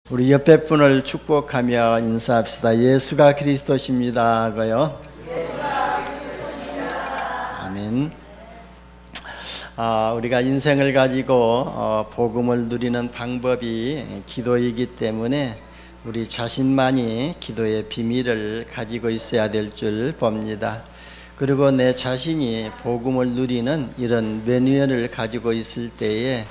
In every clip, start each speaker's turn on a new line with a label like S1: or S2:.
S1: 우리 옆에 분을 축복하며 인사합시다. 예수가 그리스도십니다 하고요. 아멘. 우리가 인생을 가지고 복음을 누리는 방법이 기도이기 때문에 우리 자신만이 기도의 비밀을 가지고 있어야 될 줄 봅니다. 그리고 내 자신이 복음을 누리는 이런 매뉴얼을 가지고 있을 때에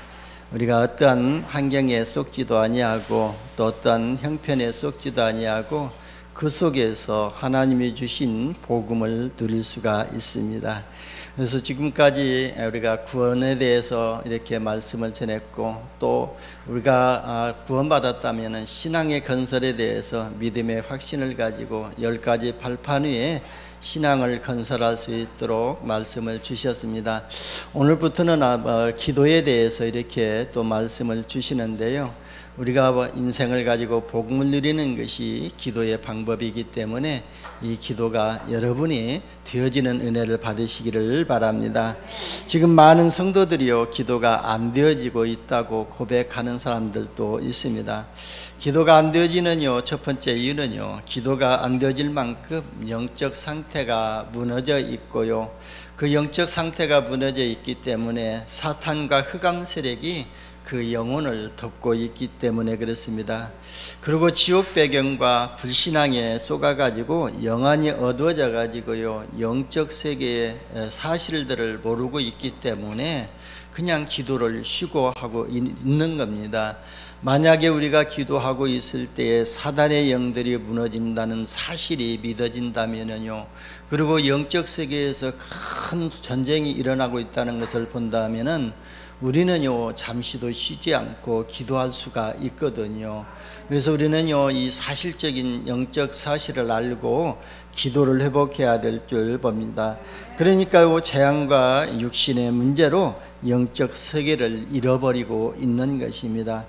S1: 우리가 어떠한 환경에 속지도 아니하고 또 어떠한 형편에 속지도 아니하고 그 속에서 하나님이 주신 복음을 누릴 수가 있습니다. 그래서 지금까지 우리가 구원에 대해서 이렇게 말씀을 전했고, 또 우리가 구원받았다면 신앙의 건설에 대해서 믿음의 확신을 가지고 10가지 발판 위에 신앙을 건설할 수 있도록 말씀을 주셨습니다. 오늘부터는 기도에 대해서 이렇게 또 말씀을 주시는데요, 우리가 인생을 가지고 복음을 누리는 것이 기도의 방법이기 때문에 이 기도가 여러분이 되어지는 은혜를 받으시기를 바랍니다. 지금 많은 성도들이요, 기도가 안 되어지고 있다고 고백하는 사람들도 있습니다. 기도가 안 되어지는요, 첫 번째 이유는요, 기도가 안 되어질 만큼 영적 상태가 무너져 있고요, 그 영적 상태가 무너져 있기 때문에 사탄과 흑암 세력이 그 영혼을 덮고 있기 때문에 그렇습니다. 그리고 지옥 배경과 불신앙에 속아가지고 영안이 어두워져 가지고요, 영적 세계의 사실들을 모르고 있기 때문에 그냥 기도를 쉬고 하고 있는 겁니다. 만약에 우리가 기도하고 있을 때에 사단의 영들이 무너진다는 사실이 믿어진다면요, 그리고 영적 세계에서 큰 전쟁이 일어나고 있다는 것을 본다면은 우리는요, 잠시도 쉬지 않고 기도할 수가 있거든요. 그래서 우리는요, 이 사실적인 영적 사실을 알고 기도를 회복해야 될 줄 봅니다. 그러니까 재앙과 육신의 문제로 영적 세계를 잃어버리고 있는 것입니다.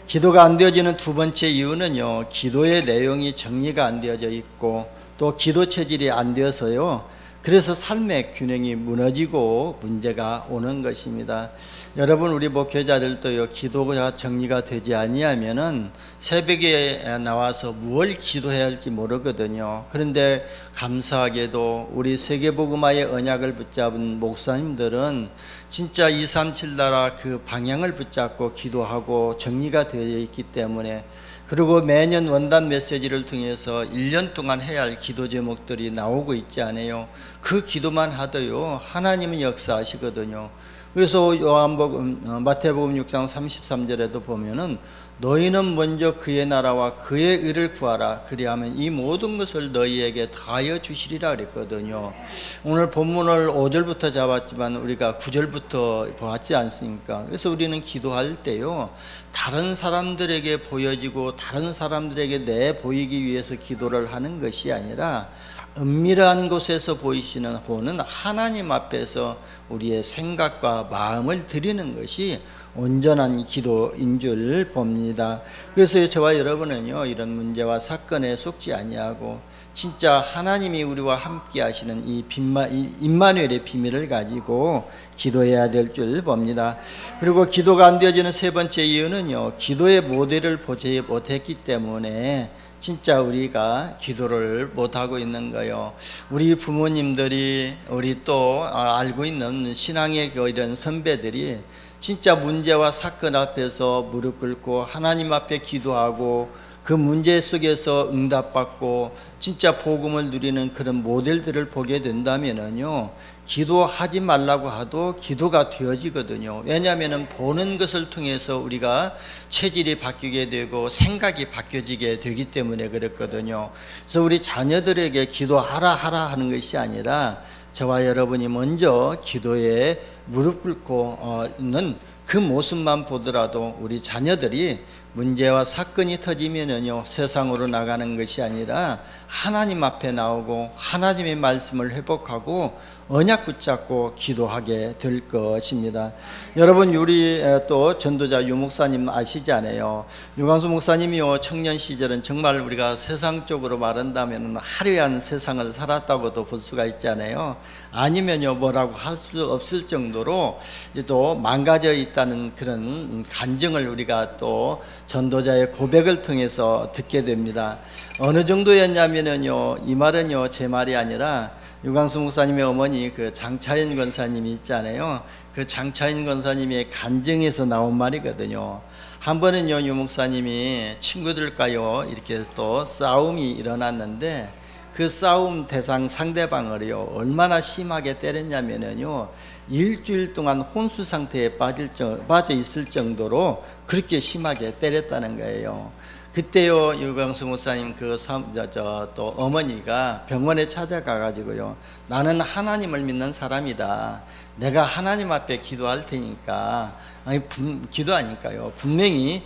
S1: 기도가 안 되어지는 두 번째 이유는요, 기도의 내용이 정리가 안 되어져 있고 또 기도 체질이 안 되어서요, 그래서 삶의 균형이 무너지고 문제가 오는 것입니다. 여러분, 우리 목회자들도요, 기도가 정리가 되지 아니하면은 새벽에 나와서 무엇을 기도해야 할지 모르거든요. 그런데 감사하게도 우리 세계복음화의 언약을 붙잡은 목사님들은 진짜 237 나라 그 방향을 붙잡고 기도하고 정리가 되어 있기 때문에, 그리고 매년 원단 메시지를 통해서 1년 동안 해야 할 기도 제목들이 나오고 있지 않아요. 그 기도만 하도요, 하나님은 역사하시거든요. 그래서 마태복음 6장 33절에도 보면은 너희는 먼저 그의 나라와 그의 의를 구하라, 그리하면 이 모든 것을 너희에게 다하여 주시리라 그랬거든요. 오늘 본문을 5절부터 잡았지만 우리가 9절부터 보았지 않습니까? 그래서 우리는 기도할 때요, 다른 사람들에게 보여지고 다른 사람들에게 내 보이기 위해서 기도를 하는 것이 아니라 은밀한 곳에서 보는 하나님 앞에서 우리의 생각과 마음을 드리는 것이 온전한 기도인 줄 봅니다. 그래서 저와 여러분은요, 이런 문제와 사건에 속지 아니하고 진짜 하나님이 우리와 함께 하시는 이 임마누엘의 비밀을 가지고 기도해야 될 줄 봅니다. 그리고 기도가 안 되어지는 세 번째 이유는요, 기도의 모델을 보지 못했기 때문에 진짜 우리가 기도를 못하고 있는 거예요. 우리 부모님들이, 우리 또 알고 있는 신앙의 이런 선배들이 진짜 문제와 사건 앞에서 무릎 꿇고 하나님 앞에 기도하고 그 문제 속에서 응답받고 진짜 복음을 누리는 그런 모델들을 보게 된다면요, 기도하지 말라고 하도 기도가 되어지거든요. 왜냐하면 보는 것을 통해서 우리가 체질이 바뀌게 되고 생각이 바뀌어지게 되기 때문에 그렇거든요. 그래서 우리 자녀들에게 기도하라 하는 것이 아니라 저와 여러분이 먼저 기도에 무릎 꿇고 있는 그 모습만 보더라도 우리 자녀들이 문제와 사건이 터지면요, 세상으로 나가는 것이 아니라 하나님 앞에 나오고 하나님의 말씀을 회복하고 언약 붙잡고 기도하게 될 것입니다. 여러분, 우리 또 전도자 유 목사님 아시잖아요. 유광수 목사님이요, 청년 시절은 정말 우리가 세상적으로 말한다면 화려한 세상을 살았다고도 볼 수가 있잖아요. 아니면요, 뭐라고 할 수 없을 정도로 또 망가져 있다는 그런 간증을 우리가 또 전도자의 고백을 통해서 듣게 됩니다. 어느 정도였냐면요, 이 말은요 제 말이 아니라 유광수 목사님의 어머니 그 장차인 권사님이 있잖아요. 그 장차인 권사님의 간증에서 나온 말이거든요. 한 번은요, 유 목사님이 친구들과요 이렇게 또 싸움이 일어났는데, 그 싸움 대상 상대방을요 얼마나 심하게 때렸냐면요, 일주일 동안 혼수 상태에 빠져 있을 정도로 그렇게 심하게 때렸다는 거예요. 그때요, 유광수 목사님 또 어머니가 병원에 찾아가 가지고요, 나는 하나님을 믿는 사람이다, 내가 하나님 앞에 기도할 테니까, 기도하니까요 분명히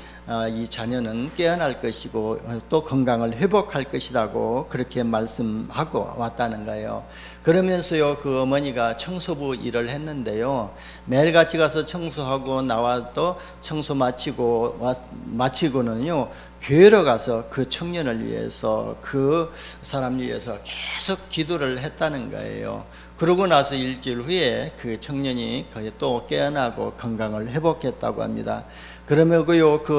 S1: 이 자녀는 깨어날 것이고 또 건강을 회복할 것이라고 그렇게 말씀하고 왔다는 거예요. 그러면서요, 그 어머니가 청소부 일을 했는데요, 매일같이 가서 청소하고 나와도 청소 마치고는요 교회로 가서 그 청년을 위해서, 그 사람 위해서 계속 기도를 했다는 거예요. 그러고 나서 일주일 후에 그 청년이 또 깨어나고 건강을 회복했다고 합니다. 그러면 그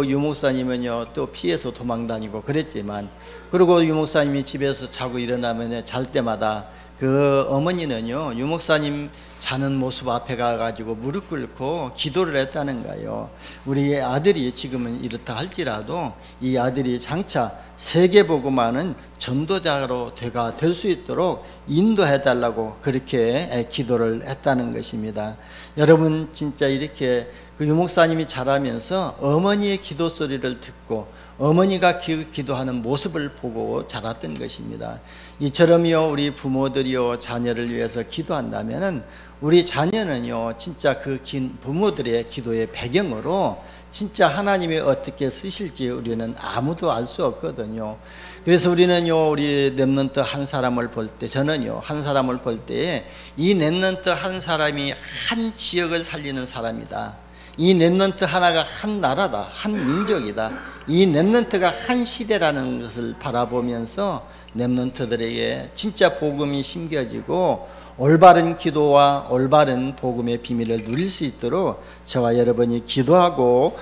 S1: 유 목사님은요 또 피해서 도망다니고 그랬지만, 그리고 유 목사님이 집에서 자고 일어나면 잘 때마다 그 어머니는요 유 목사님 자는 모습 앞에 가가지고 무릎 꿇고 기도를 했다는 거예요. 우리 아들이 지금은 이렇다 할지라도 이 아들이 장차 세계복음화는 전도자로 될 수 있도록 인도해달라고 그렇게 기도를 했다는 것입니다. 여러분, 진짜 이렇게 그 유 목사님이 자라면서 어머니의 기도 소리를 듣고 어머니가 기도하는 모습을 보고 자랐던 것입니다. 이처럼요 우리 부모들이요 자녀를 위해서 기도한다면은 우리 자녀는요 진짜 그 부모들의 기도의 배경으로 진짜 하나님이 어떻게 쓰실지 우리는 아무도 알 수 없거든요. 그래서 우리는요 우리 렘넌트 한 사람을 볼 때, 저는요 한 사람을 볼 때에 이 렘넌트 한 사람이 한 지역을 살리는 사람이다, 이 렘넌트 하나가 한 나라다, 한 민족이다, 이 렘넌트가 한 시대라는 것을 바라보면서 렘넌트들에게 진짜 복음이 심겨지고 올바른 기도와 올바른 복음의 비밀을 누릴 수 있도록 저와 여러분이 기도하고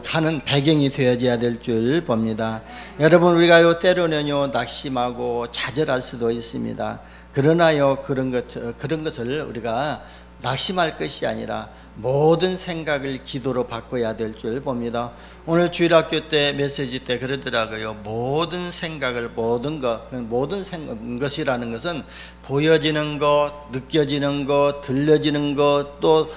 S1: 가는 배경이 되어져야 될 줄 봅니다. 여러분, 우리가요 때로는요 낙심하고 좌절할 수도 있습니다. 그러나요 그런 것을 우리가 낙심할 것이 아니라 모든 생각을 기도로 바꿔야 될 줄 봅니다. 오늘 주일학교 때 메시지 때 그러더라고요. 모든 생각을, 모든 것이라는 것은 보여지는 것, 느껴지는 것, 들려지는 것, 또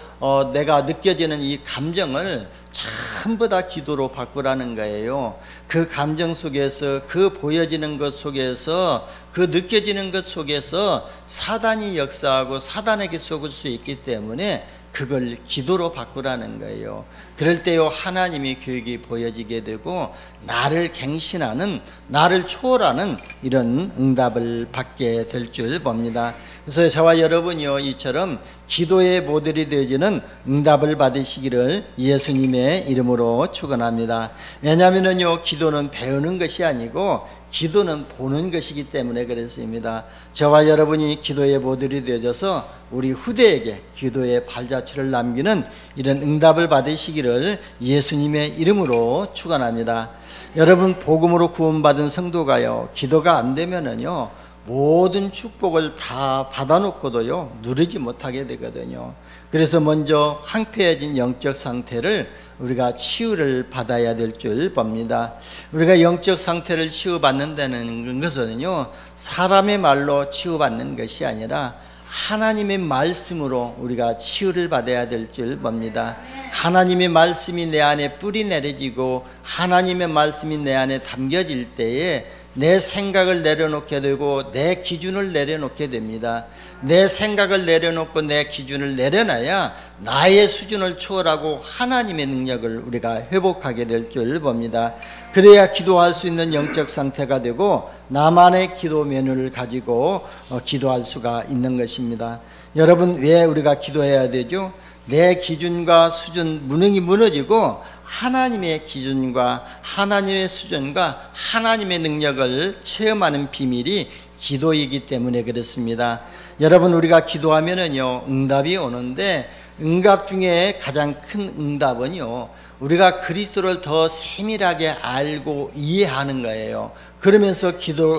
S1: 내가 느껴지는 이 감정을 전부 다 기도로 바꾸라는 거예요. 그 감정 속에서, 그 보여지는 것 속에서, 그 느껴지는 것 속에서 사단이 역사하고 사단에게 속을 수 있기 때문에 그걸 기도로 바꾸라는 거예요. 그럴 때요 하나님의 계획이 보여지게 되고 나를 갱신하는, 나를 초월하는 이런 응답을 받게 될 줄 봅니다. 그래서 저와 여러분이요 이처럼 기도의 모델이 되어지는 응답을 받으시기를 예수님의 이름으로 축원합니다. 왜냐하면요 기도는 배우는 것이 아니고 기도는 보는 것이기 때문에 그렇습니다. 저와 여러분이 기도의 모델이 되어져서 우리 후대에게 기도의 발자취를 남기는 이런 응답을 받으시기를 예수님의 이름으로 축원합니다. 여러분, 복음으로 구원받은 성도가요 기도가 안 되면은요 모든 축복을 다 받아놓고도요 누리지 못하게 되거든요. 그래서 먼저 황폐해진 영적 상태를 우리가 치유를 받아야 될 줄 봅니다. 우리가 영적 상태를 치유받는다는 것은요 사람의 말로 치유받는 것이 아니라 하나님의 말씀으로 우리가 치유를 받아야 될 줄 봅니다. 하나님의 말씀이 내 안에 뿌리 내려지고 하나님의 말씀이 내 안에 담겨질 때에 내 생각을 내려놓게 되고 내 기준을 내려놓게 됩니다. 내 생각을 내려놓고 내 기준을 내려놔야 나의 수준을 초월하고 하나님의 능력을 우리가 회복하게 될 줄 봅니다. 그래야 기도할 수 있는 영적 상태가 되고 나만의 기도 메뉴를 가지고 기도할 수가 있는 것입니다. 여러분, 왜 우리가 기도해야 되죠? 내 기준과 수준 무능이 무너지고 하나님의 기준과 하나님의 수준과 하나님의 능력을 체험하는 비밀이 기도이기 때문에 그렇습니다. 여러분, 우리가 기도하면은요 응답이 오는데, 응답 중에 가장 큰 응답은요 우리가 그리스도를 더 세밀하게 알고 이해하는 거예요. 그러면서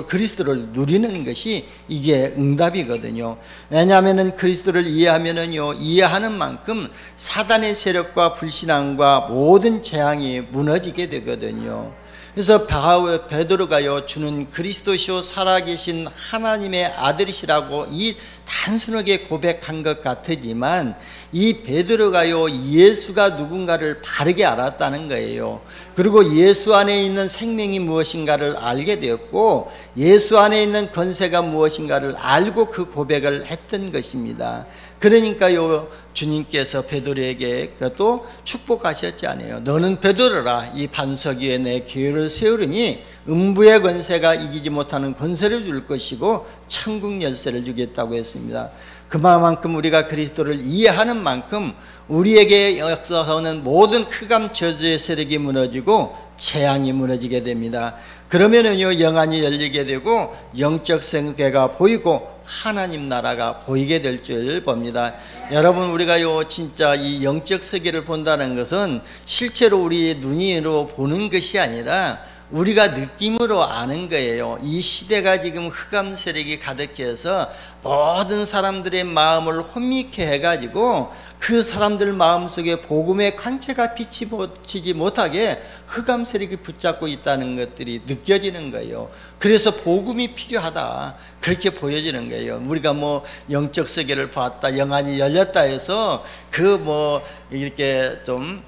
S1: 그리스도를 누리는 것이 이게 응답이거든요. 왜냐하면은 그리스도를 이해하면은요 이해하는 만큼 사단의 세력과 불신앙과 모든 재앙이 무너지게 되거든요. 그래서 베드로가요 주는 그리스도시요 살아계신 하나님의 아들이시라고 이 단순하게 고백한 것 같으지만, 이 베드로가요 예수가 누군가를 바르게 알았다는 거예요. 그리고 예수 안에 있는 생명이 무엇인가를 알게 되었고, 예수 안에 있는 권세가 무엇인가를 알고 그 고백을 했던 것입니다. 그러니까요 주님께서 베드로에게 그것도 축복하셨잖아요. 너는 베드로라, 이 반석 위에 내 교회를 세우리니 음부의 권세가 이기지 못하는 권세를 줄 것이고 천국 열쇠를 주겠다고 했습니다. 그만큼 우리가 그리스도를 이해하는 만큼 우리에게 역사하는 모든 흑암 저주의 세력이 무너지고 재앙이 무너지게 됩니다. 그러면은요 영안이 열리게 되고 영적 세계가 보이고 하나님 나라가 보이게 될 줄 봅니다. 여러분, 우리가요 진짜 이 영적 세계를 본다는 것은 실제로 우리 눈으로 보는 것이 아니라 우리가 느낌으로 아는 거예요. 이 시대가 지금 흑암 세력이 가득해서 모든 사람들의 마음을 혼미케 해가지고 그 사람들 마음속에 복음의 광채가 비치지 못하게 흑암 세력이 붙잡고 있다는 것들이 느껴지는 거예요. 그래서 복음이 필요하다, 그렇게 보여지는 거예요. 우리가 뭐 영적 세계를 봤다, 영안이 열렸다 해서 이렇게 좀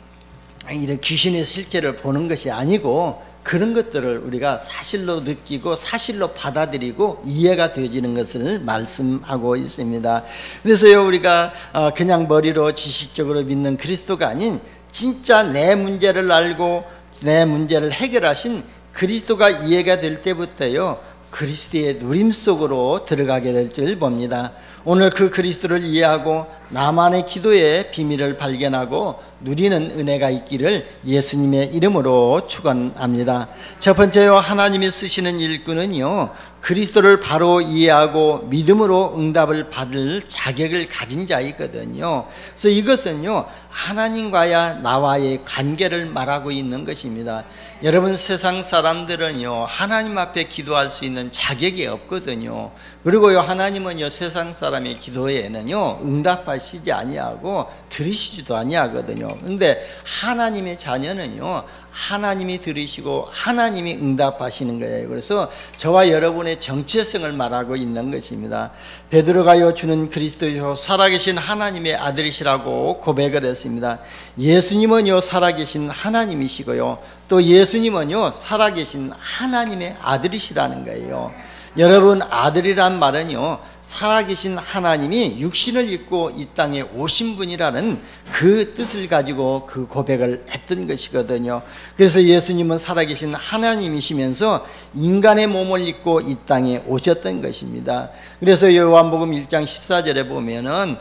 S1: 이런 귀신의 실체를 보는 것이 아니고, 그런 것들을 우리가 사실로 느끼고 사실로 받아들이고 이해가 되어지는 것을 말씀하고 있습니다. 그래서요 우리가 그냥 머리로 지식적으로 믿는 그리스도가 아닌 진짜 내 문제를 알고 내 문제를 해결하신 그리스도가 이해가 될 때부터요 그리스도의 누림 속으로 들어가게 될 줄 봅니다. 오늘 그 그리스도를 이해하고 나만의 기도의 비밀을 발견하고 누리는 은혜가 있기를 예수님의 이름으로 축원합니다. 첫 번째요, 하나님이 쓰시는 일꾼은요 그리스도를 바로 이해하고 믿음으로 응답을 받을 자격을 가진 자이거든요. 그래서 이것은요 하나님과야 나와의 관계를 말하고 있는 것입니다. 여러분, 세상 사람들은요 하나님 앞에 기도할 수 있는 자격이 없거든요. 그리고요 하나님은요 세상 사람의 기도에는요 응답하시지 아니하고 들으시지도 아니하거든요. 그런데 하나님의 자녀는요 하나님이 들으시고 하나님이 응답하시는 거예요. 그래서 저와 여러분의 정체성을 말하고 있는 것입니다. 베드로가요 주는 그리스도요 살아계신 하나님의 아들이시라고 고백을 했습니다. 예수님은요 살아계신 하나님이시고요 또 예수님은요 살아계신 하나님의 아들이시라는 거예요. 여러분, 아들이란 말은요 살아계신 하나님이 육신을 입고 이 땅에 오신 분이라는 그 뜻을 가지고 그 고백을 했던 것이거든요. 그래서 예수님은 살아계신 하나님이시면서 인간의 몸을 입고 이 땅에 오셨던 것입니다. 그래서 요한복음 1장 14절에 보면은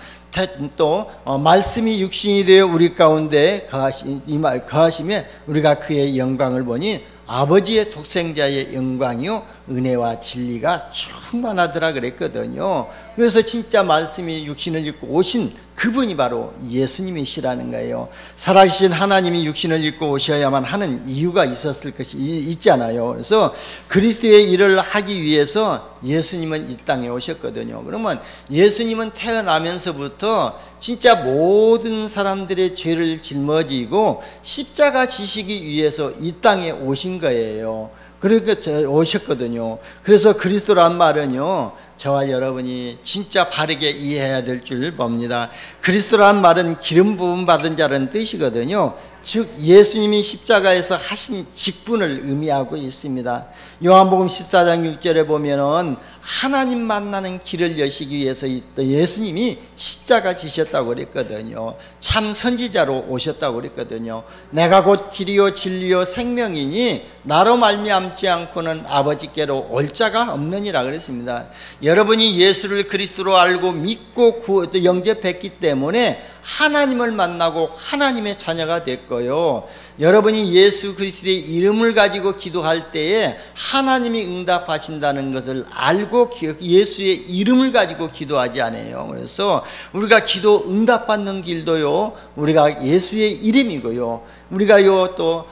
S1: 또 말씀이 육신이 되어 우리 가운데 거하심에 우리가 그의 영광을 보니 아버지의 독생자의 영광이요 은혜와 진리가 충만하더라 그랬거든요. 그래서 진짜 말씀이 육신을 입고 오신 그분이 바로 예수님이시라는 거예요. 살아계신 하나님이 육신을 입고 오셔야만 하는 이유가 있잖아요. 그래서 그리스도의 일을 하기 위해서 예수님은 이 땅에 오셨거든요. 그러면 예수님은 태어나면서부터 진짜 모든 사람들의 죄를 짊어지고 십자가 지시기 위해서 이 땅에 오신 거예요. 그렇게 오셨거든요. 그래서 그리스도란 말은요 저와 여러분이 진짜 바르게 이해해야 될 줄 봅니다. 그리스도란 말은 기름 부음 받은 자라는 뜻이거든요. 즉 예수님이 십자가에서 하신 직분을 의미하고 있습니다. 요한복음 14장 6절에 보면은 하나님 만나는 길을 여시기 위해서 예수님이 십자가 지셨다고 그랬거든요. 참 선지자로 오셨다고 그랬거든요. 내가 곧 길이요 진리요 생명이니 나로 말미암지 않고는 아버지께로 올 자가 없느니라 그랬습니다. 여러분이 예수를 그리스도로 알고 믿고 영접했기 때문에 하나님을 만나고 하나님의 자녀가 됐고요. 여러분이 예수 그리스도의 이름을 가지고 기도할 때에 하나님이 응답하신다는 것을 알고 예수의 이름을 가지고 기도하지 않아요. 그래서 우리가 기도 응답받는 길도요, 우리가 예수의 이름이고요, 우리가요 또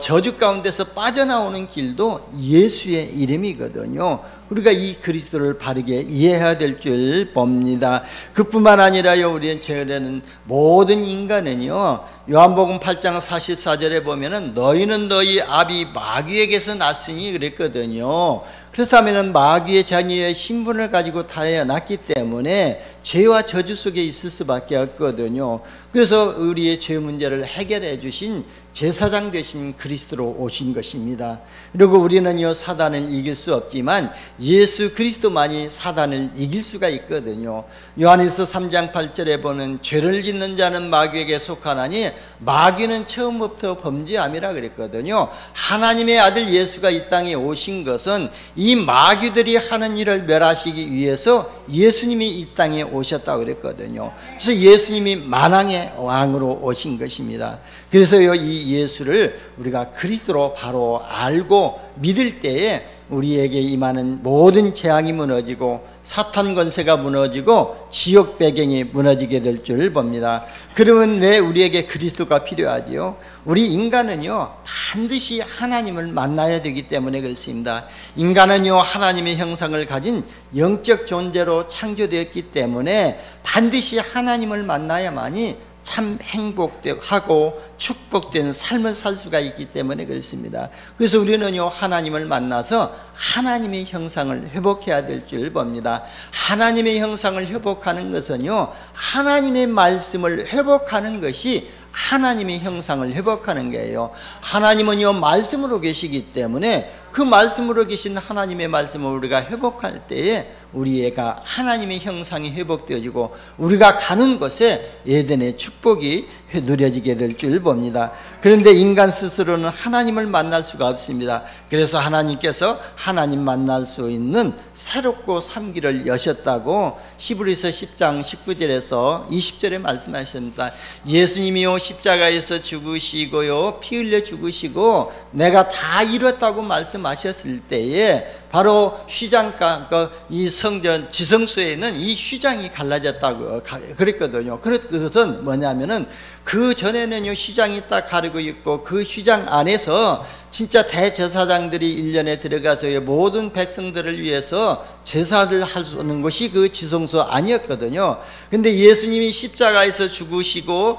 S1: 저주 가운데서 빠져나오는 길도 예수의 이름이거든요. 우리가 이 그리스도를 바르게 이해해야 될 줄 봅니다. 그뿐만 아니라요, 우리는 저는 모든 인간은요, 요한복음 8장 44절에 보면은 너희는 너희 아비 마귀에게서 났으니 그랬거든요. 그렇다면 마귀의 자녀의 신분을 가지고 태어났기 때문에 죄와 저주 속에 있을 수밖에 없거든요. 그래서 우리의 죄 문제를 해결해 주신 제사장 되신 그리스도로 오신 것입니다. 그리고 우리는요 사단을 이길 수 없지만 예수 그리스도만이 사단을 이길 수가 있거든요. 요한일서 3장 8절에 보면 죄를 짓는 자는 마귀에게 속하나니 마귀는 처음부터 범죄함이라 그랬거든요. 하나님의 아들 예수가 이 땅에 오신 것은 이 마귀들이 하는 일을 멸하시기 위해서 예수님이 이 땅에 오셨다고 그랬거든요. 그래서 예수님이 만왕의 왕으로 오신 것입니다. 그래서요 이 예수를 우리가 그리스도로 바로 알고 믿을 때에 우리에게 임하는 모든 재앙이 무너지고 사탄 권세가 무너지고 지옥 배경이 무너지게 될 줄 봅니다. 그러면 왜 우리에게 그리스도가 필요하지요? 우리 인간은요 반드시 하나님을 만나야 되기 때문에 그렇습니다. 인간은요 하나님의 형상을 가진 영적 존재로 창조되었기 때문에 반드시 하나님을 만나야만이 참 행복하고 축복된 삶을 살 수가 있기 때문에 그렇습니다. 그래서 우리는요 하나님을 만나서 하나님의 형상을 회복해야 될 줄 봅니다. 하나님의 형상을 회복하는 것은요 하나님의 말씀을 회복하는 것이 하나님의 형상을 회복하는 거예요. 하나님은요 말씀으로 계시기 때문에 그 말씀으로 계신 하나님의 말씀을 우리가 회복할 때에 우리가 하나님의 형상이 회복되어지고 우리가 가는 곳에 에덴의 축복이 누려지게 될 줄 봅니다. 그런데 인간 스스로는 하나님을 만날 수가 없습니다. 그래서 하나님께서 하나님 만날 수 있는 새롭고 산 길을 여셨다고 히브리서 10장 19절에서 20절에 말씀하셨습니다. 예수님이요 십자가에서 죽으시고요 피 흘려 죽으시고 내가 다 이뤘다고 말씀하셨을 때에 바로 휘장가 이 성전 지성소에는 이 휘장이 갈라졌다고 그랬거든요. 그것은 뭐냐면은 그 전에는요 휘장이 딱 가리고 있고 그 휘장 안에서 진짜 대제사장들이 1년에 들어가서 모든 백성들을 위해서 제사를 하는 것이 그 지성소 아니었거든요. 근데 예수님이 십자가에서 죽으시고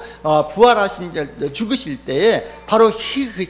S1: 부활하신 죽으실 때에 바로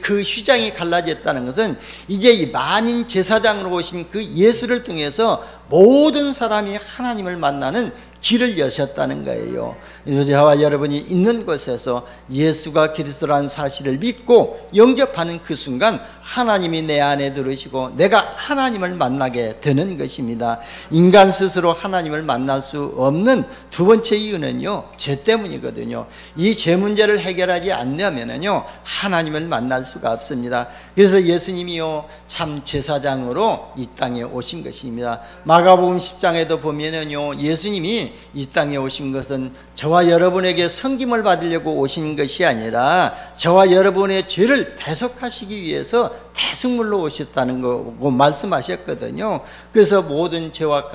S1: 그 휘장이 갈라졌다는 것은 이제 이 만인 제사장으로 오신 그 예수를 통해서 모든 사람이 하나님을 만나는 길을 여셨다는 거예요. 그래서 저와 여러분이 있는 곳에서 예수가 그리스도라는 사실을 믿고 영접하는 그 순간 하나님이 내 안에 들으시고 내가 하나님을 만나게 되는 것입니다. 인간 스스로 하나님을 만날 수 없는 두 번째 이유는요 죄 때문이거든요. 이 죄 문제를 해결하지 않으면은요 하나님을 만날 수가 없습니다. 그래서 예수님이요 참 제사장으로 이 땅에 오신 것입니다. 마가복음 10장에도 보면은요 예수님이 이 땅에 오신 것은 저와 여러분에게 섬김을 받으려고 오신 것이 아니라 저와 여러분의 죄를 대속하시기 위해서 대속물로 오셨다는 거고 말씀하셨거든요. 그래서 모든 죄와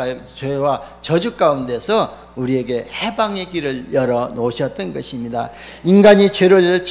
S1: 저주 가운데서 우리에게 해방의 길을 열어 놓으셨던 것입니다. 인간이 죄를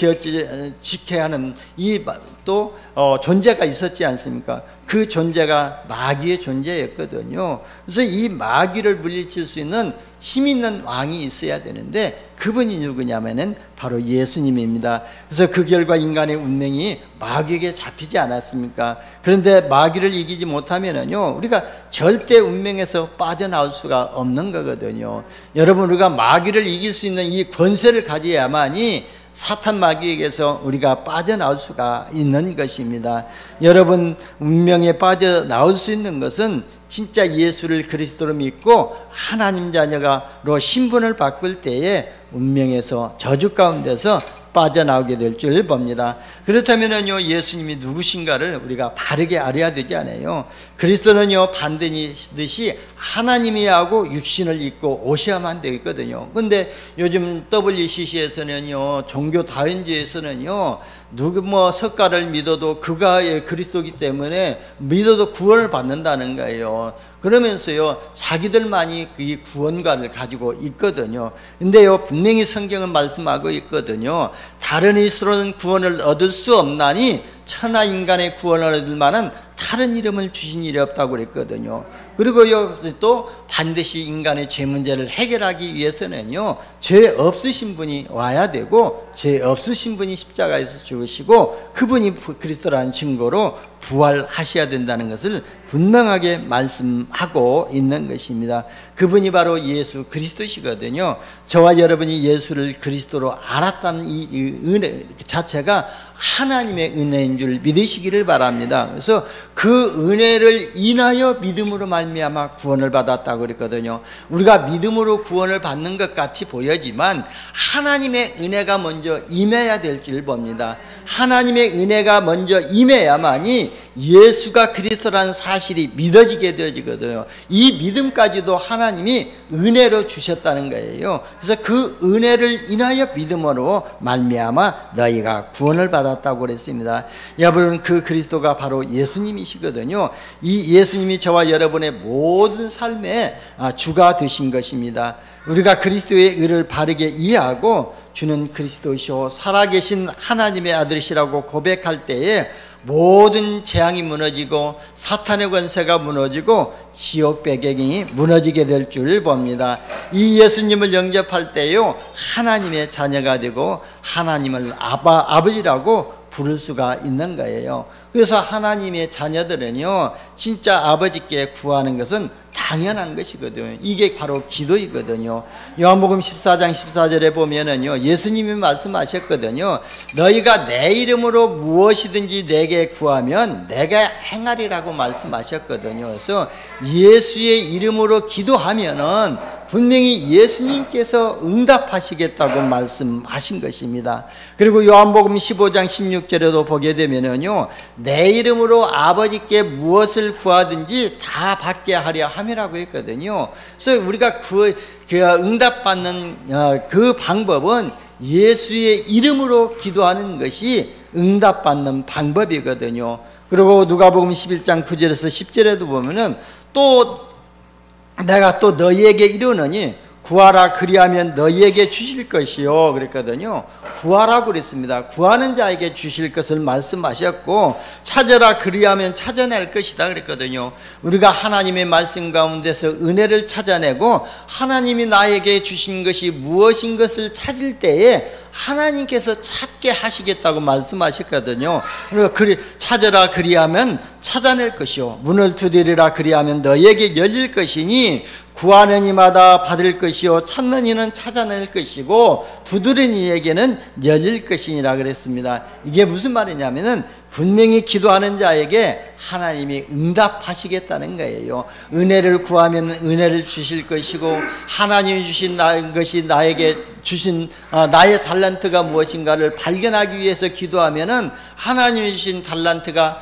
S1: 지켜야 하는 이 또 존재가 있었지 않습니까? 그 존재가 마귀의 존재였거든요. 그래서 이 마귀를 물리칠 수 있는 힘 있는 왕이 있어야 되는데 그분이 누구냐면은 바로 예수님입니다. 그래서 그 결과 인간의 운명이 마귀에게 잡히지 않았습니까? 그런데 마귀를 이기지 못하면은요 우리가 절대 운명에서 빠져나올 수가 없는 거거든요. 여러분 우리가 마귀를 이길 수 있는 이 권세를 가져야만이 사탄 마귀에게서 우리가 빠져나올 수가 있는 것입니다. 여러분, 운명에 빠져나올 수 있는 것은 진짜 예수를 그리스도로 믿고 하나님 자녀가로 신분을 바꿀 때에 운명에서 저주 가운데서 빠져나오게 될 줄 봅니다. 그렇다면요, 예수님이 누구신가를 우리가 바르게 알아야 되지 않아요? 그리스도는요, 반드시 하나님이야 하고 육신을 입고 오셔야만 되거든요. 근데 요즘 WCC에서는요, 종교 다원주의에서는요, 누구 석가를 믿어도 그가 그리스도이기 때문에 믿어도 구원을 받는다는 거예요. 그러면서요, 자기들만이 이 구원관을 가지고 있거든요. 근데요, 분명히 성경은 말씀하고 있거든요. 다른 이스로는 구원을 얻을 수 없나니 천하 인간의 구원을 얻을 만한 다른 이름을 주신 일이 없다고 그랬거든요. 그리고요, 또 반드시 인간의 죄 문제를 해결하기 위해서는요, 죄 없으신 분이 와야 되고, 죄 없으신 분이 십자가에서 죽으시고 그분이 그리스도라는 증거로 부활하셔야 된다는 것을 분명하게 말씀하고 있는 것입니다. 그분이 바로 예수 그리스도시거든요. 저와 여러분이 예수를 그리스도로 알았다는 이 은혜 자체가 하나님의 은혜인 줄 믿으시기를 바랍니다. 그래서 그 은혜를 인하여 믿음으로 말미암아 구원을 받았다고 그랬거든요. 우리가 믿음으로 구원을 받는 것 같이 보여지만 하나님의 은혜가 먼저 임해야 될 줄 봅니다. 하나님의 은혜가 먼저 임해야만이 예수가 그리스도라는 사실이 믿어지게 되어지거든요. 이 믿음까지도 하나님이 은혜로 주셨다는 거예요. 그래서 그 은혜를 인하여 믿음으로 말미암아 너희가 구원을 받았다고 그랬습니다. 여러분, 그 그리스도가 바로 예수님이시거든요. 이 예수님이 저와 여러분의 모든 삶의 주가 되신 것입니다. 우리가 그리스도의 의를 바르게 이해하고 주는 그리스도시오 살아계신 하나님의 아들이시라고 고백할 때에 모든 재앙이 무너지고 사탄의 권세가 무너지고 지옥 배경이 무너지게 될 줄 봅니다. 이 예수님을 영접할 때요, 하나님의 자녀가 되고 하나님을 아버지라고 부를 수가 있는 거예요. 그래서 하나님의 자녀들은요, 진짜 아버지께 구하는 것은 당연한 것이거든요. 이게 바로 기도이거든요. 요한복음 14장 14절에 보면은요, 예수님이 말씀하셨거든요. 너희가 내 이름으로 무엇이든지 내게 구하면 내가 행하리라고 말씀하셨거든요. 그래서 예수의 이름으로 기도하면은 분명히 예수님께서 응답하시겠다고 말씀하신 것입니다. 그리고 요한복음 15장 16절에도 보게 되면은요, 내 이름으로 아버지께 무엇을 구하든지 다 받게 하려 함이라고 했거든요. 그래서 우리가 그 응답받는 그 방법은 예수의 이름으로 기도하는 것이 응답받는 방법이거든요. 그리고 누가복음 11장 9절에서 10절에도 보면은 또 내가 또 너희에게 이르노니 구하라 그리하면 너희에게 주실 것이요 그랬거든요. 구하라고 그랬습니다. 구하는 자에게 주실 것을 말씀하셨고, 찾아라 그리하면 찾아낼 것이다 그랬거든요. 우리가 하나님의 말씀 가운데서 은혜를 찾아내고 하나님이 나에게 주신 것이 무엇인 것을 찾을 때에 하나님께서 찾게 하시겠다고 말씀하셨거든요. 그러니까 찾아라 그리하면 찾아낼 것이요, 문을 두드리라 그리하면 너희에게 열릴 것이니 구하는 이마다 받을 것이요 찾는 이는 찾아낼 것이고 두드리는 이에게는 열릴 것이니라 그랬습니다. 이게 무슨 말이냐면은 분명히 기도하는 자에게 하나님이 응답하시겠다는 거예요. 은혜를 구하면 은혜를 주실 것이고, 하나님이 주신 것이 나에게 주신 나의 달란트가 무엇인가를 발견하기 위해서 기도하면은 하나님이 주신 달란트가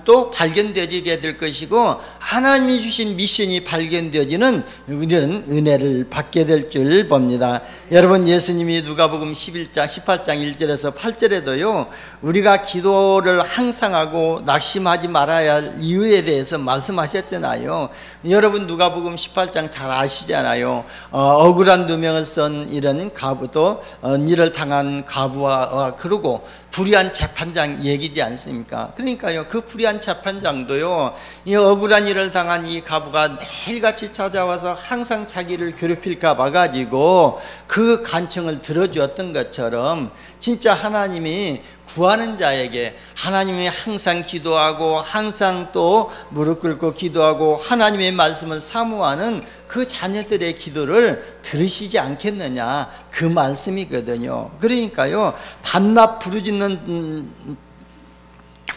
S1: 또 발견되게 될 것이고, 하나님이 주신 미션이 발견되어지는 이런 은혜를 받게 될 줄 봅니다. 여러분, 예수님이 누가복음 18장 1절에서 8절에도요 우리가 기도를 항상 하고 낙심하지 말아야 할 이유에 대해서 말씀하셨잖아요. 여러분, 누가복음 18장 잘 아시잖아요. 억울한 누명을 쓴 이런 가부도 이를 당한 가부와 그러고 불의한 재판장 얘기지 않습니까? 그러니까요, 그 불의한 재판장도요, 이 억울한 일을 당한 이 가부가 매일같이 찾아와서 항상 자기를 괴롭힐까 봐가지고 그 간청을 들어주었던 것처럼 진짜 하나님이 구하는 자에게 하나님이 항상 기도하고 항상 또 무릎 꿇고 기도하고 하나님의 말씀을 사모하는 그 자녀들의 기도를 들으시지 않겠느냐, 그 말씀이거든요. 그러니까요, 밤낮 부르짖는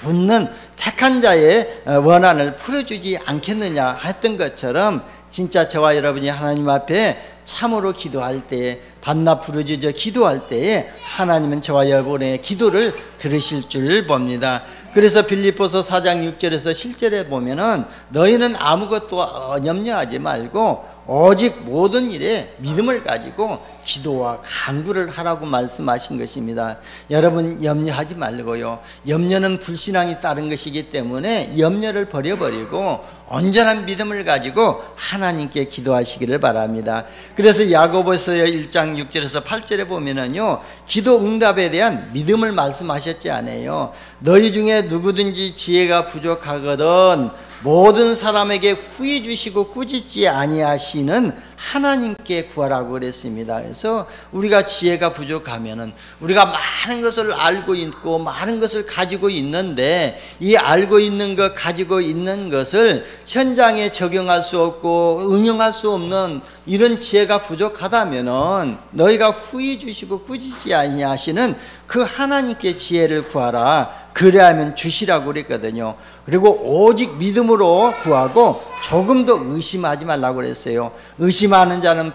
S1: 웃는 택한 자의 원한을 풀어주지 않겠느냐 했던 것처럼, 진짜 저와 여러분이 하나님 앞에 참으로 기도할 때에, 밤낮 부르짖어 기도할 때에 하나님은 저와 여러분의 기도를 들으실 줄 봅니다. 그래서 빌립보서 4장 6절에서 7절에 보면은 너희는 아무것도 염려하지 말고 오직 모든 일에 믿음을 가지고 기도와 간구를 하라고 말씀하신 것입니다. 여러분, 염려하지 말고요, 염려는 불신앙이 따른 것이기 때문에 염려를 버려버리고 온전한 믿음을 가지고 하나님께 기도하시기를 바랍니다. 그래서 야고보서 1장 6절에서 8절에 보면은요, 기도 응답에 대한 믿음을 말씀하셨지 않아요. 너희 중에 누구든지 지혜가 부족하거든 모든 사람에게 후히 주시고 꾸짖지 아니하시는 하나님께 구하라고 그랬습니다. 그래서 우리가 지혜가 부족하면은, 우리가 많은 것을 알고 있고 많은 것을 가지고 있는데, 이 알고 있는 것, 가지고 있는 것을 현장에 적용할 수 없고 응용할 수 없는 이런 지혜가 부족하다면은 너희가 후히 주시고 꾸짖지 아니하시는 그 하나님께 지혜를 구하라. 그래야면 주시라고 그랬거든요. 그리고 오직 믿음으로 구하고 조금도 의심하지 말라고 그랬어요. 의심하는 자는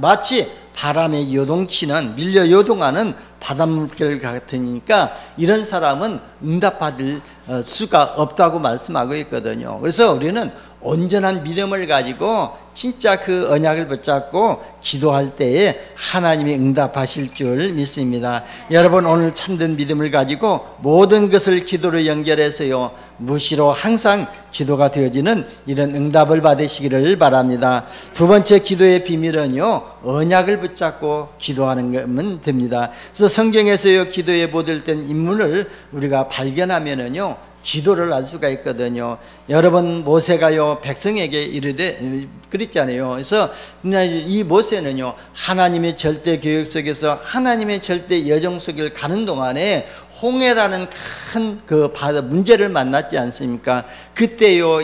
S1: 마치 바람에 요동치는, 밀려 요동하는 바닷물결 같으니까 이런 사람은 응답받을 수가 없다고 말씀하고 있거든요. 그래서 우리는 온전한 믿음을 가지고 진짜 그 언약을 붙잡고 기도할 때에 하나님이 응답하실 줄 믿습니다. 여러분, 오늘 참된 믿음을 가지고 모든 것을 기도로 연결해서요, 무시로 항상 기도가 되어지는 이런 응답을 받으시기를 바랍니다. 두 번째 기도의 비밀은요, 언약을 붙잡고 기도하는 거면 됩니다. 그래서 성경에서요, 기도에 보도된 인물을 우리가 발견하면은요, 기도를 알 수가 있거든요. 여러분, 모세가요, 백성에게 이르되 그랬잖아요. 그래서 이 모세는요, 하나님의 절대 계획 속에서 하나님의 절대 여정 속을 가는 동안에 홍해라는 큰 그 문제를 만났지 않습니까? 그때요,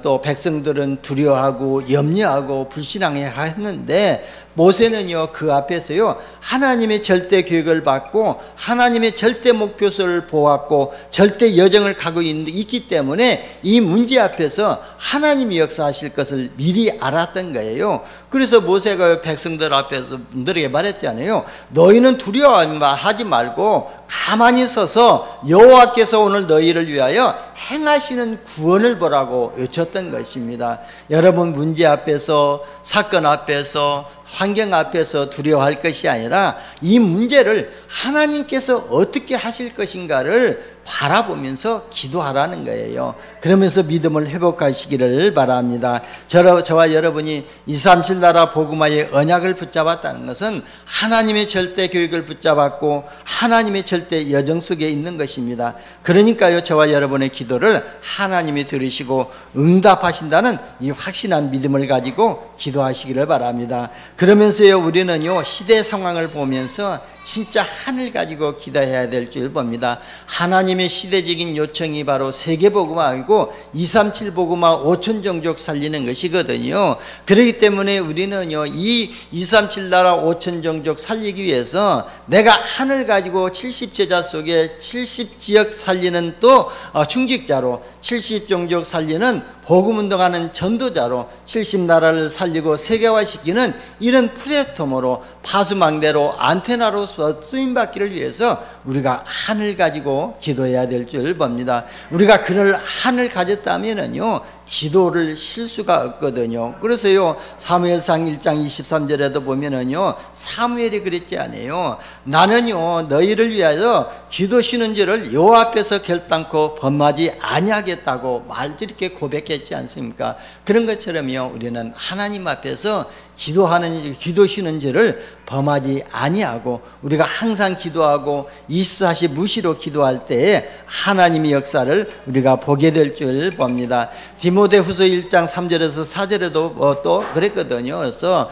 S1: 또 백성들은 두려워하고 염려하고 불신앙해 했는데, 모세는요, 그 앞에서요, 하나님의 절대 계획을 받고 하나님의 절대 목표를 보았고 절대 여정을 가고 있기 때문에 이 문제 앞에서 하나님이 역사하실 것을 미리 알았던 거예요. 그래서 모세가 백성들 앞에서 너에게 말했잖아요. 너희는 두려워하지 말고 가만히 서서 여호와께서 오늘 너희를 위하여 행하시는 구원을 보라고 외쳤던 것입니다. 여러분, 문제 앞에서, 사건 앞에서, 환경 앞에서 두려워할 것이 아니라 이 문제를 하나님께서 어떻게 하실 것인가를 바라보면서 기도하라는 거예요. 그러면서 믿음을 회복하시기를 바랍니다. 저와 여러분이 237 나라 복음화의 언약을 붙잡았다는 것은 하나님의 절대 교육을 붙잡았고 하나님의 절대 여정 속에 있는 것입니다. 그러니까요, 저와 여러분의 기도를 하나님이 들으시고 응답하신다는 이 확신한 믿음을 가지고 기도하시기를 바랍니다. 그러면서요, 우리는요, 시대 상황을 보면서 진짜 하늘 가지고 기도해야 될 줄 봅니다. 하나님의 시대적인 요청이 바로 세계복음화이고 237 복음화 5천 종족 살리는 것이거든요. 그렇기 때문에 우리는요, 이 237 나라 5천 종족 살리기 위해서 내가 하늘 가지고 70제자 속에 70지역 살리는 또 중직자로, 70종족 살리는 복음운동하는 전도자로 70나라를 살리고 세계화시키는 이런 플랫폼으로, 파수망대로, 안테나로 쓰임받기를 위해서 우리가 하늘 가지고 기도해야 될 줄 봅니다. 우리가 그늘 하늘 가졌다면은요, 기도를 쉴 수가 없거든요. 그래서요, 사무엘상 1장 23절에도 보면은요, 사무엘이 그랬지 않아요. 나는요, 너희를 위하여 기도 쉬는 줄을 여호와 앞에서 결단코 범하지 아니하겠다고 이렇게 고백했지 않습니까? 그런 것처럼요, 우리는 하나님 앞에서 기도 쉬는 죄를 범하지 아니하고 우리가 항상 기도하고 24시 무시로 기도할 때에 하나님의 역사를 우리가 보게 될 줄 봅니다. 디모데후서 1장 3절에서 4절에도 또 그랬거든요. 그래서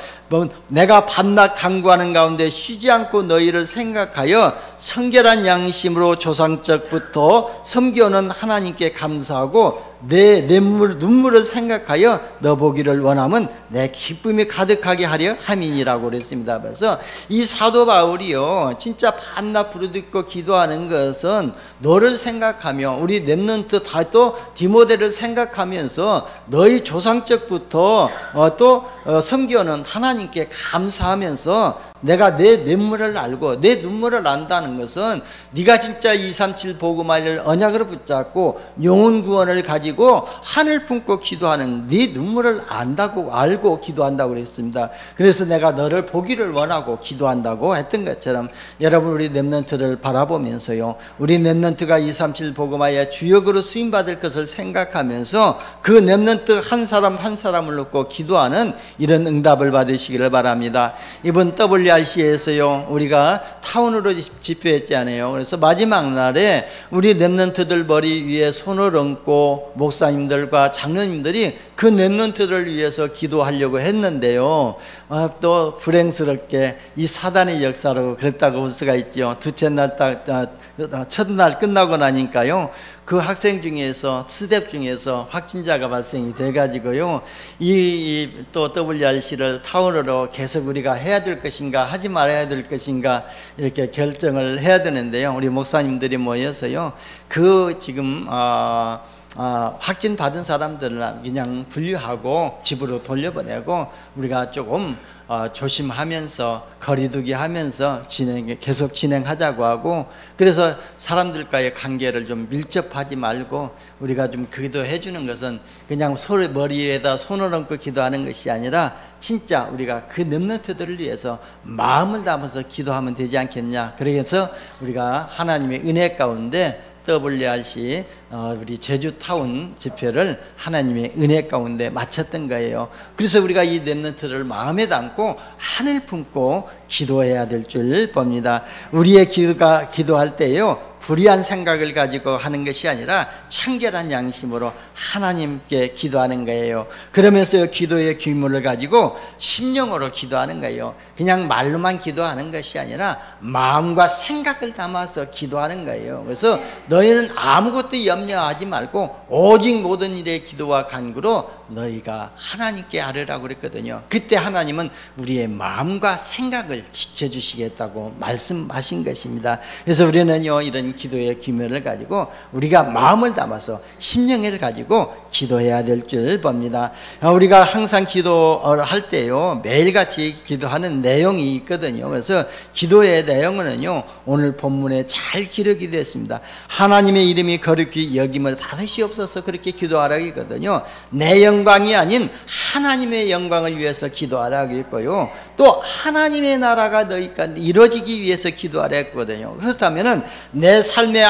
S1: 내가 밤낮 간구하는 가운데 쉬지 않고 너희를 생각하여 성결한 양심으로 조상적부터 섬겨오는 하나님께 감사하고 내 눈물을 생각하여 너 보기를 원하면 내 기쁨이 가득하게 하려 함이니라고 그랬습니다. 그래서 이 사도 바울이요 진짜 밤낮 부르짖고 기도하는 것은 너를 생각하며 우리 렘넌트 다 또 디모데를 생각하면서 너희 조상적부터 섬겨오는 하나님께 감사하면서 내가 내 눈물을 알고 내 눈물을 안다는 것은 네가 진짜 237 복음화를 언약으로 붙잡고 영혼 구원을 가지고 하늘 품고 기도하는 네 눈물을 안다고 알고 기도한다고 그랬습니다. 그래서 내가 너를 보기를 원하고 기도한다고 했던 것처럼 여러분 우리 렘넌트를 바라보면서요 우리 렘넌트가 237 복음화의 주역으로 쓰임받을 것을 생각하면서 그 렘넌트 한 사람 한 사람을 놓고 기도하는 이런 응답을 받으시기를 바랍니다. 이번 WRC에서요 우리가 타운으로 집회했잖아요. 그래서 마지막 날에 우리 렘넌트들 머리 위에 손을 얹고 목사님들과 장로님들이 그 렘넌트를 위해서 기도하려고 했는데요 또 불행스럽게 이 사단의 역사로 그랬다고 볼 수가 있죠. 둘째 날 첫날 끝나고 나니까요 그 학생 중에서 스텝 중에서 확진자가 발생이 돼가지고요 또 WRC를 타운으로 계속 우리가 해야 될 것인가 하지 말아야 될 것인가 이렇게 결정을 해야 되는데요 우리 목사님들이 모여서요 그 지금 확진 받은 사람들은 그냥 분류하고 집으로 돌려보내고 우리가 조금 조심하면서 거리두기 하면서 계속 진행하자고 하고 그래서 사람들과의 관계를 좀 밀접하지 말고 우리가 좀 기도해 주는 것은 그냥 서로 머리에다 손을 얹고 기도하는 것이 아니라 진짜 우리가 그 렘넌트들을 위해서 마음을 담아서 기도하면 되지 않겠냐. 그래서 우리가 하나님의 은혜 가운데 WRC 우리 제주타운 집회를 하나님의 은혜 가운데 마쳤던 거예요. 그래서 우리가 이 렘넌트를 마음에 담고 하늘 품고 기도해야 될 줄 봅니다. 우리의 기도할 때요 불의한 생각을 가지고 하는 것이 아니라 청결한 양심으로 하나님께 기도하는 거예요. 그러면서 기도의 규모를 가지고 심령으로 기도하는 거예요. 그냥 말로만 기도하는 것이 아니라 마음과 생각을 담아서 기도하는 거예요. 그래서 너희는 아무것도 염려하지 말고 오직 모든 일에 기도와 간구로 너희가 하나님께 아뢰라고 그랬거든요. 그때 하나님은 우리의 마음과 생각을 지켜주시겠다고 말씀하신 것입니다. 그래서 우리는요 이런 기도의 기면을 가지고 우리가 마음을 담아서 심령을 가지고 기도해야 될 줄 봅니다. 우리가 항상 기도할 때요 매일같이 기도하는 내용이 있거든요. 그래서 기도의 내용은요 오늘 본문에 잘 기록이 됐습니다. 하나님의 이름이 거룩히 여김을 받으시옵소서 그렇게 기도하라고 했거든요. 내 영광이 아닌 하나님의 영광을 위해서 하라고 했고요. 또 하나님의 나라가 너희가 이루어지기 위해서 기도하라 했거든요. 그렇다면은 내 삶의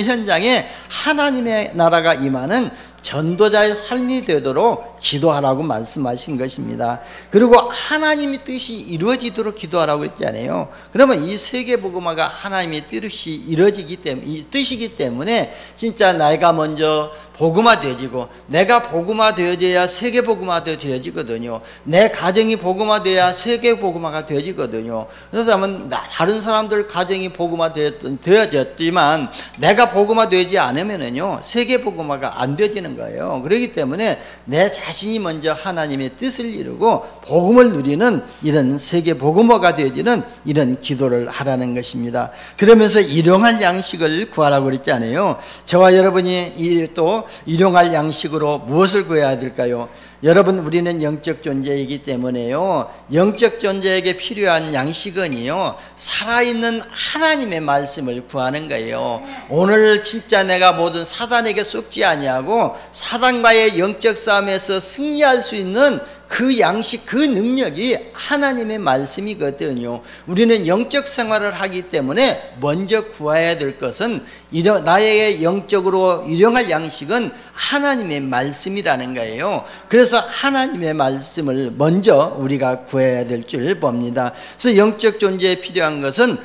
S1: 현장에 하나님의 나라가 임하는 전도자의 삶이 되도록 기도하라고 말씀하신 것입니다. 그리고 하나님의 뜻이 이루어지도록 기도하라고 했잖아요. 그러면 이 세계복음화가 하나님의 뜻이 이루어지기 때문에 이 뜻이기 때문에 진짜 내가 먼저 복음화 되어지고 내가 복음화 되어져야 세계복음화도 되어지거든요. 내 가정이 복음화 되어야 세계복음화가 되어지거든요. 그렇다면 다른 사람들 가정이 복음화 되어졌지만 내가 복음화 되지 않으면요 세계복음화가 안 되어지는 거예요. 그렇기 때문에 내 자신이 먼저 하나님의 뜻을 이루고 복음을 누리는 이런 세계복음화가 되어지는 이런 기도를 하라는 것입니다. 그러면서 일용할 양식을 구하라고 그랬잖아요. 저와 여러분이 또 일용할 양식으로 무엇을 구해야 될까요? 여러분 우리는 영적 존재이기 때문에요 영적 존재에게 필요한 양식은요 살아있는 하나님의 말씀을 구하는 거예요. 오늘 진짜 내가 모든 사단에게 속지 아니하고 사단과의 영적 싸움에서 승리할 수 있는 그 양식, 그 능력이 하나님의 말씀이거든요. 우리는 영적 생활을 하기 때문에 먼저 구해야 될 것은 나에게 영적으로 일용할 양식은 하나님의 말씀이라는 거예요. 그래서 하나님의 말씀을 먼저 우리가 구해야 될 줄 봅니다. 그래서 영적 존재에 필요한 것은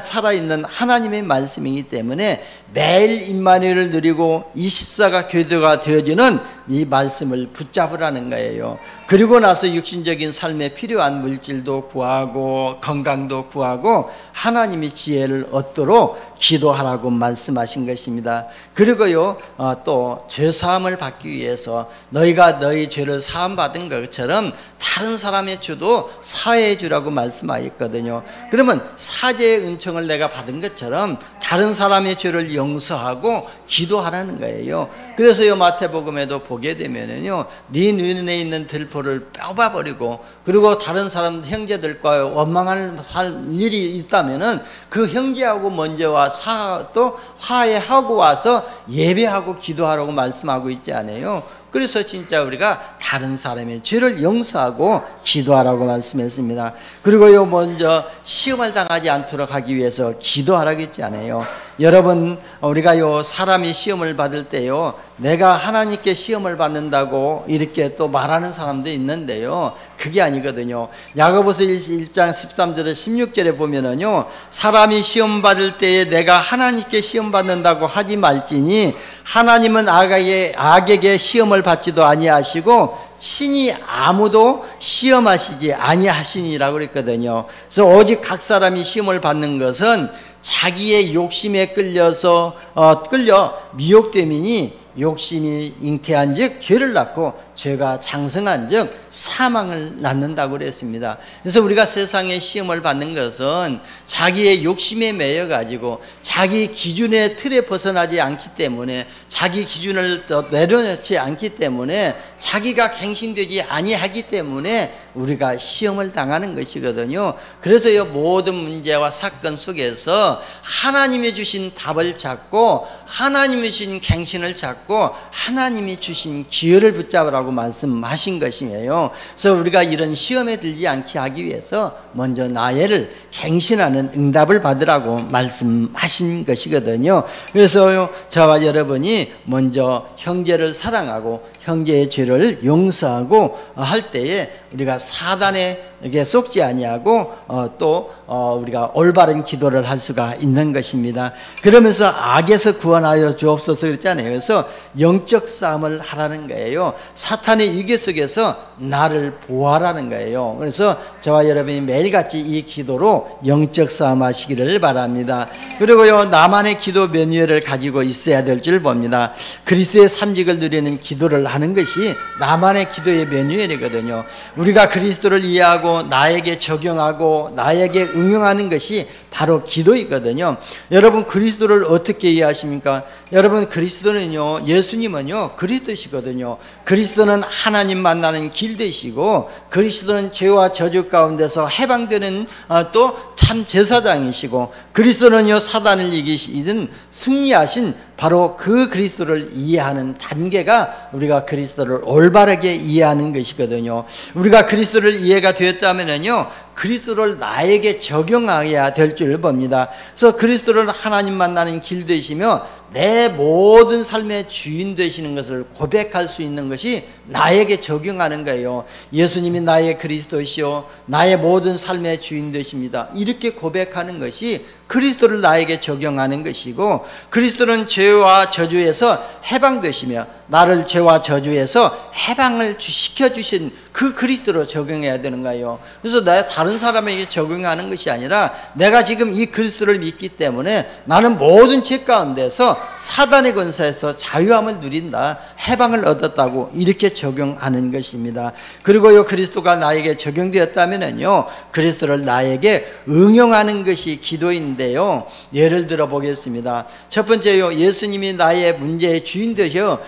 S1: 살아있는 하나님의 말씀이기 때문에 매일 임마누엘을 누리고 24가 교도가 되어지는 이 말씀을 붙잡으라는 거예요. 그리고 나서 육신적인 삶에 필요한 물질도 구하고 건강도 구하고 하나님이 지혜를 얻도록 기도하라고 말씀하신 것입니다. 그리고요 또 죄사함을 받기 위해서 너희가 너희 죄를 사함받은 것처럼 다른 사람의 죄도 사해해 주라고 말씀하였거든요. 그러면 사죄의 은총을 내가 받은 것처럼 다른 사람의 죄를 용서하고 기도하라는 거예요. 그래서요 마태복음에도 보게 되면은요 네 눈에 있는 들포를 뽑아버리고 그리고 다른 사람 형제들과 원망할 일이 있다면은 그 형제하고 먼저 또 화해하고 와서 예배하고 기도하라고 말씀하고 있지 않아요. 그래서 진짜 우리가 다른 사람의 죄를 용서하고 기도하라고 말씀했습니다. 그리고요 먼저 시험을 당하지 않도록 하기 위해서 기도하라고 했지 않아요. 여러분 우리가요 사람이 시험을 받을 때요 내가 하나님께 시험을 받는다고 이렇게 또 말하는 사람도 있는데요 그게 아니거든요. 야고보서 1장 13절에 16절에 보면은요 사람이 시험 받을 때에 내가 하나님께 시험 받는다고 하지 말지니 하나님은 악에게 시험을 받지도 아니하시고 친히 아무도 시험하시지 아니하시니라고 그랬거든요. 그래서 오직 각 사람이 시험을 받는 것은 자기의 욕심에 끌려 미혹됨이니 욕심이 잉태한 즉 죄를 낳고 죄가 장성한 즉 사망을 낳는다고 그랬습니다. 그래서 우리가 세상에 시험을 받는 것은 자기의 욕심에 매여 가지고 자기 기준의 틀에 벗어나지 않기 때문에 자기 기준을 내려놓지 않기 때문에 자기가 갱신되지 아니하기 때문에 우리가 시험을 당하는 것이거든요. 그래서요 모든 문제와 사건 속에서 하나님이 주신 답을 찾고 하나님이 주신 갱신을 찾고 하나님이 주신 기회를 붙잡으라고 말씀하신 것이에요. 그래서 우리가 이런 시험에 들지 않게 하기 위해서 먼저 나를 갱신하는 응답을 받으라고 말씀하신 것이거든요. 그래서 저와 여러분이 먼저 형제를 사랑하고 형제의 죄를 용서하고 할 때에 우리가 사단에게 속지 아니하고 우리가 올바른 기도를 할 수가 있는 것입니다. 그러면서 악에서 구원하여 주옵소서 그랬잖아요. 그래서 영적 싸움을 하라는 거예요. 사탄의 위계 속에서 나를 보호하라는 거예요. 그래서 저와 여러분이 매일같이 이 기도로 영적 싸움 하시기를 바랍니다. 그리고요 나만의 기도 면류를 가지고 있어야 될 줄 봅니다. 그리스도의 삼직을 누리는 기도를 하는 것이 나만의 기도의 면류이거든요. 우리가 그리스도를 이해하고 나에게 적용하고 나에게 응용하는 것이 바로 기도이거든요. 여러분 그리스도를 어떻게 이해하십니까? 여러분 그리스도는요 예수님은요 그리스도시거든요. 그리스도는 하나님 만나는 길 되시고 그리스도는 죄와 저주 가운데서 해방되는 또 참 제사장이시고 그리스도는요 사단을 이기시는 승리하신 바로 그 그리스도를 이해하는 단계가 우리가 그리스도를 올바르게 이해하는 것이거든요. 우리가 그리스도를 이해가 되었다면요 그리스도를 나에게 적용해야 될 줄 봅니다. 그래서 그리스도를 하나님 만나는 길 되시며 내 모든 삶의 주인 되시는 것을 고백할 수 있는 것이 나에게 적용하는 거예요. 예수님이 나의 그리스도시요 나의 모든 삶의 주인 되십니다. 이렇게 고백하는 것이 그리스도를 나에게 적용하는 것이고 그리스도는 죄와 저주에서 해방되시며 나를 죄와 저주에서 해방을 시켜주신 그 그리스도로 적용해야 되는 거예요. 그래서 내가 다른 사람에게 적용하는 것이 아니라 내가 지금 이 그리스도를 믿기 때문에 나는 모든 죄 가운데서 사단의 권세에서 자유함을 누린다 해방을 얻었다고 이렇게 적용하는 것입니다. 그리고요 그리스도가 나에게 적용되었다면요 그리스도를 나에게 응용하는 것이 기도인데요. 예를 들어 보겠습니다. 첫 번째요 예수님이 나의 문제의 주인 되어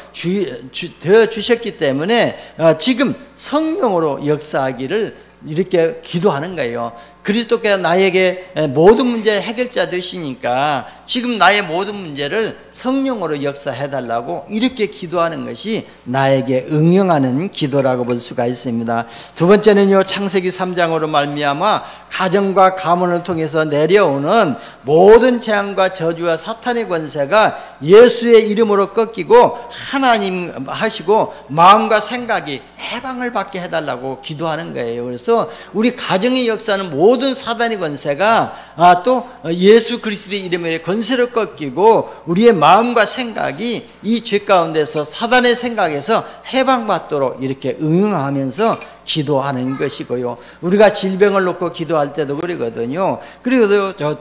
S1: 주셨기 때문에 지금 성령으로 역사하기를 이렇게 기도하는 거예요. 그리스도께서 나에게 모든 문제의 해결자 되시니까 지금 나의 모든 문제를 성령으로 역사해달라고 이렇게 기도하는 것이 나에게 응용하는 기도라고 볼 수가 있습니다. 두 번째는요 창세기 3장으로 말미암아 가정과 가문을 통해서 내려오는 모든 재앙과 저주와 사탄의 권세가 예수의 이름으로 꺾이고 하나님 하시고 마음과 생각이 해방을 받게 해달라고 기도하는 거예요. 그래서 우리 가정의 역사는 모든 모든 사단의 권세가 또 예수 그리스도의 이름의 권세로 꺾이고 우리의 마음과 생각이 이 죄 가운데서 사단의 생각에서 해방받도록 이렇게 응하면서 기도하는 것이고요. 우리가 질병을 놓고 기도할 때도 그러거든요. 그리고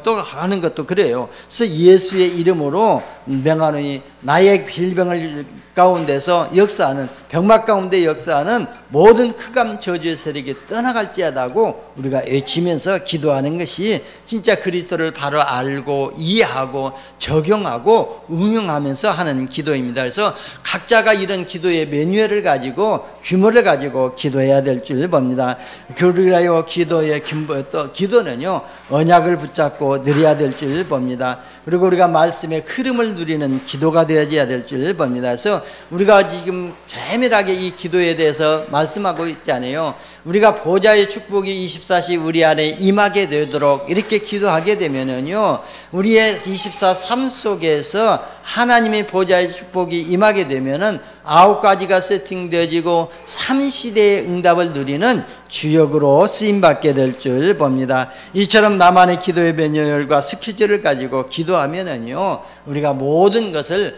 S1: 또 하는 것도 그래요. 그래서 예수의 이름으로 명하노니 나의 질병을 가운데서 역사하는, 병막 가운데 역사하는 모든 흑암 저주의 세력이 떠나갈지어다고 우리가 외치면서 기도하는 것이 진짜 그리스도를 바로 알고 이해하고 적용하고 응용하면서 하는 기도입니다. 그래서 각자가 이런 기도의 매뉴얼을 가지고 규모를 가지고 기도해야 될 줄 봅니다. 그리하여 기도의 기도는요, 언약을 붙잡고 누려야 될 줄 봅니다. 그리고 우리가 말씀의 흐름을 누리는 기도가 되어야 될 줄 봅니다. 그래서 우리가 지금 세밀하게 이 기도에 대해서 말씀하고 있잖아요. 우리가 보좌의 축복이 24시 우리 안에 임하게 되도록 이렇게 기도하게 되면은요, 우리의 24 삶 속에서 하나님의 보좌의 축복이 임하게 되면은 9가지가 세팅되어지고 3시대의 응답을 누리는 주역으로 쓰임받게 될 줄 봅니다. 이처럼 나만의 기도의 매뉴얼과 스케줄을 가지고 기도하면은요, 우리가 모든 것을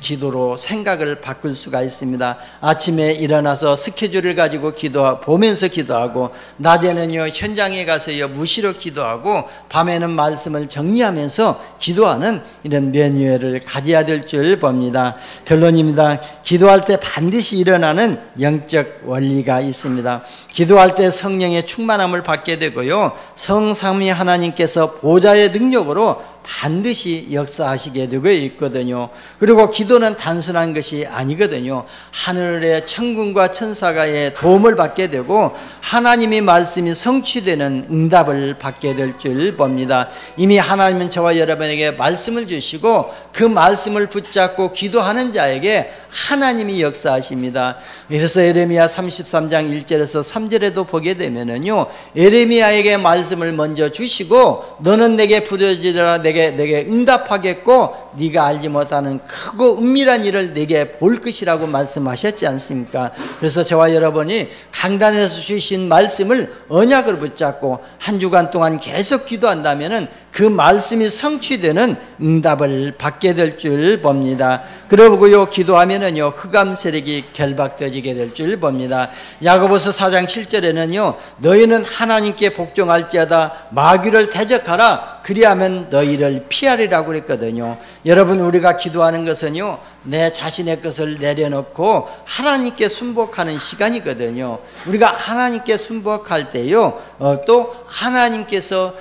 S1: 기도로 생각을 바꿀 수가 있습니다. 아침에 일어나서 스케줄을 가지고 보면서 기도하고, 낮에는요 현장에 가서요 무시로 기도하고, 밤에는 말씀을 정리하면서 기도하는 이런 매뉴얼을 가져야 될 줄 봅니다. 결론입니다. 기도할 때 반드시 일어나는 영적 원리가 있습니다. 기도할 때 성령의 충만함을 받게 되고요, 성삼위 하나님께서 보좌의 능력으로 반드시 역사하시게 되고 있거든요. 그리고 기도는 단순한 것이 아니거든요. 하늘의 천군과 천사가의 도움을 받게 되고 하나님의 말씀이 성취되는 응답을 받게 될 줄 봅니다. 이미 하나님은 저와 여러분에게 말씀을 주시고 그 말씀을 붙잡고 기도하는 자에게 하나님이 역사하십니다. 그래서 에레미야 33장 1절에서 3절에도 보게 되면은요, 에레미야에게 말씀을 먼저 주시고 너는 내게 부르짖으라 내게 응답하겠고 네가 알지 못하는 크고 은밀한 일을 내게 볼 것이라고 말씀하셨지 않습니까? 그래서 저와 여러분이 강단에서 주신 말씀을 언약으로 붙잡고 한 주간 동안 계속 기도한다면은 그 말씀이 성취되는 응답을 받게 될 줄 봅니다. 그러고요, 기도하면은요 흑암 세력이 결박되어지게 될 줄 봅니다. 야고보서 4장 7절에는요 너희는 하나님께 복종할지어다 마귀를 대적하라 그리하면 너희를 피하리라고 그랬거든요. 여러분, 우리가 기도하는 것은요 내 자신의 것을 내려놓고 하나님께 순복하는 시간이거든요. 우리가 하나님께 순복할 때요 또 하나님께서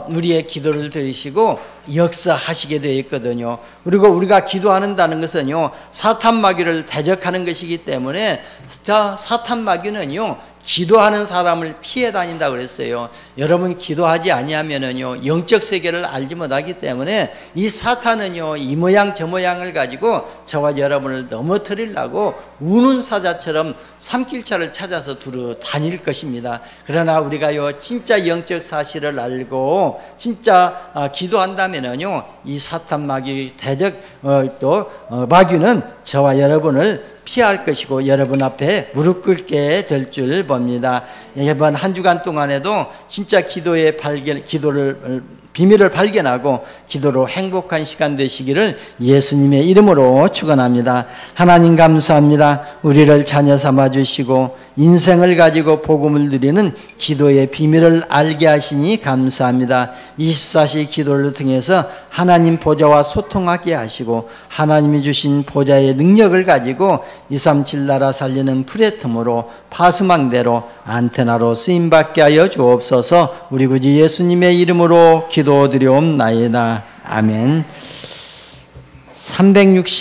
S1: 우리의 기도를 들으시고 역사하시게 되어 있거든요. 그리고 우리가 기도한다는 것은요 사탄 마귀를 대적하는 것이기 때문에 사탄 마귀는요 기도하는 사람을 피해 다닌다고 그랬어요. 여러분, 기도하지 아니하면은요 영적 세계를 알지 못하기 때문에 이 사탄은요 이 모양 저 모양을 가지고 저와 여러분을 넘어뜨리려고 우는 사자처럼 산길차를 찾아서 두루 다닐 것입니다. 그러나 우리가요 진짜 영적 사실을 알고 진짜 기도한다면은요 이 사탄 마귀 대적 마귀는 저와 여러분을 피할 것이고 여러분 앞에 무릎 꿇게 될 줄 봅니다. 이번 한 주간 동안에도 진짜 기도의 기도를 비밀을 발견하고 기도로 행복한 시간 되시기를 예수님의 이름으로 축원합니다. 하나님 감사합니다. 우리를 자녀 삼아 주시고 인생을 가지고 복음을 누리는 기도의 비밀을 알게 하시니 감사합니다. 24시 기도를 통해서 하나님 보좌와 소통하게 하시고 하나님이 주신 보좌의 능력을 가지고 237 나라 살리는 플랫폼으로 파수망대로 안테나로 쓰임받게 하여 주옵소서. 우리 구주 예수님의 이름으로 기도드리옵나이다. 아멘. 360